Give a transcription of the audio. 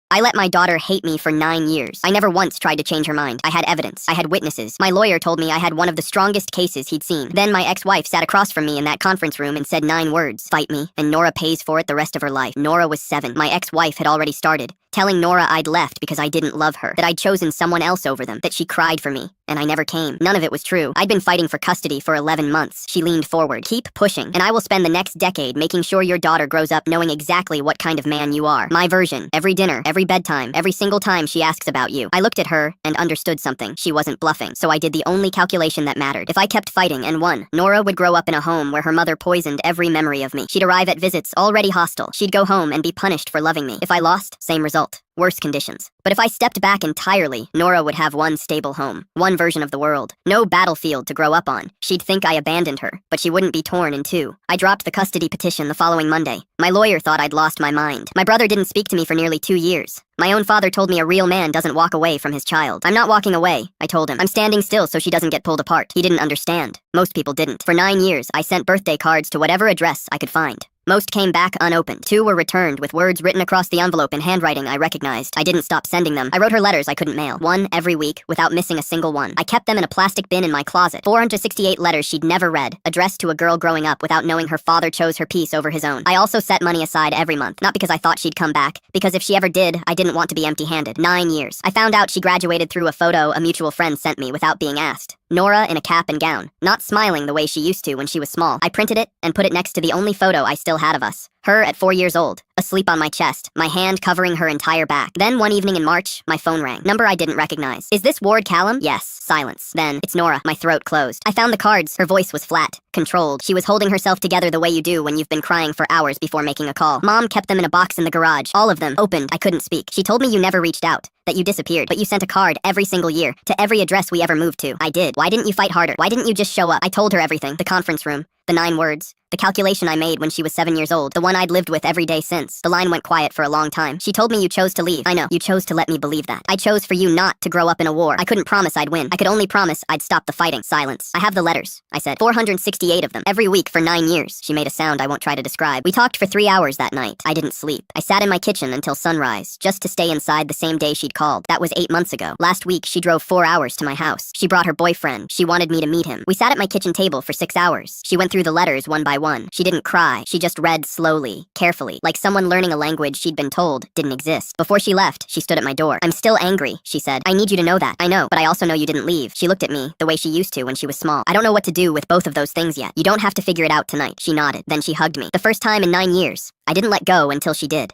I let my daughter hate me for 9 years. I never once tried to change her mind. I had evidence. I had witnesses. My lawyer told me I had one of the strongest cases he'd seen. Then my ex-wife sat across from me in that conference room and said 9 words. Fight me, and Nora pays for it the rest of her life. Nora was 7. My ex-wife had already started, telling Nora I'd left because I didn't love her, that I'd chosen someone else over them, that she cried for me, and I never came. None of it was true. I'd been fighting for custody for 11 months. She leaned forward. Keep pushing, and I will spend the next decade making sure your daughter grows up knowing exactly what kind of man you are. My version. Every dinner, every bedtime, every single time she asks about you. I looked at her and understood something. She wasn't bluffing, so I did the only calculation that mattered. If I kept fighting and won, Nora would grow up in a home where her mother poisoned every memory of me. She'd arrive at visits already hostile. She'd go home and be punished for loving me. If I lost, same result. Worse conditions. But if I stepped back entirely, Nora would have one stable home, one version of the world, no battlefield to grow up on. She'd think I abandoned her, but she wouldn't be torn in two. I dropped the custody petition the following Monday. My lawyer thought I'd lost my mind. My brother didn't speak to me for nearly 2 years. My own father told me a real man doesn't walk away from his child. I'm not walking away, I told him. I'm standing still so she doesn't get pulled apart. He didn't understand. Most people didn't. For 9 years, I sent birthday cards to whatever address I could find. Most came back unopened. 2 were returned with words written across the envelope in handwriting I recognized. I didn't stop sending them. I wrote her letters I couldn't mail. 1 every week, without missing a single one. I kept them in a plastic bin in my closet. 468 letters she'd never read, addressed to a girl growing up without knowing her father chose her peace over his own. I also set money aside every month, not because I thought she'd come back, because if she ever did, I didn't want to be empty-handed. 9 years. I found out she graduated through a photo a mutual friend sent me without being asked. Nora in a cap and gown, not smiling the way she used to when she was small. I printed it and put it next to the only photo I still had of us. Her at 4 years old, asleep on my chest, my hand covering her entire back. Then one evening in March, my phone rang. Number I didn't recognize. Is this Ward Callum? Yes. Silence. Then, it's Nora. My throat closed. I found the cards. Her voice was flat, controlled. She was holding herself together the way you do when you've been crying for hours before making a call. Mom kept them in a box in the garage. All of them. Opened. I couldn't speak. She told me you never reached out, that you disappeared, but you sent a card every single year, to every address we ever moved to. I did. Why didn't you fight harder? Why didn't you just show up? I told her everything. The conference room. The 9 words. The calculation I made when she was 7 years old. The one I'd lived with every day since. The line went quiet for a long time. She told me you chose to leave. I know. You chose to let me believe that. I chose for you not to grow up in a war. I couldn't promise I'd win. I could only promise I'd stop the fighting. Silence. I have the letters, I said. 468 of them. Every week for 9 years. She made a sound I won't try to describe. We talked for 3 hours that night. I didn't sleep. I sat in my kitchen until sunrise, just to stay inside the same day she'd called. That was 8 months ago. Last week, she drove 4 hours to my house. She brought her boyfriend. She wanted me to meet him. We sat at my kitchen table for 6 hours. She went through the letters one by one. She didn't cry. She just read slowly, carefully, like someone learning a language she'd been told didn't exist. Before she left, she stood at my door. I'm still angry, she said. I need you to know that. I know, but I also know you didn't leave. She looked at me the way she used to when she was small. I don't know what to do with both of those things yet. You don't have to figure it out tonight. She nodded. Then she hugged me. The first time in 9 years. I didn't let go until she did.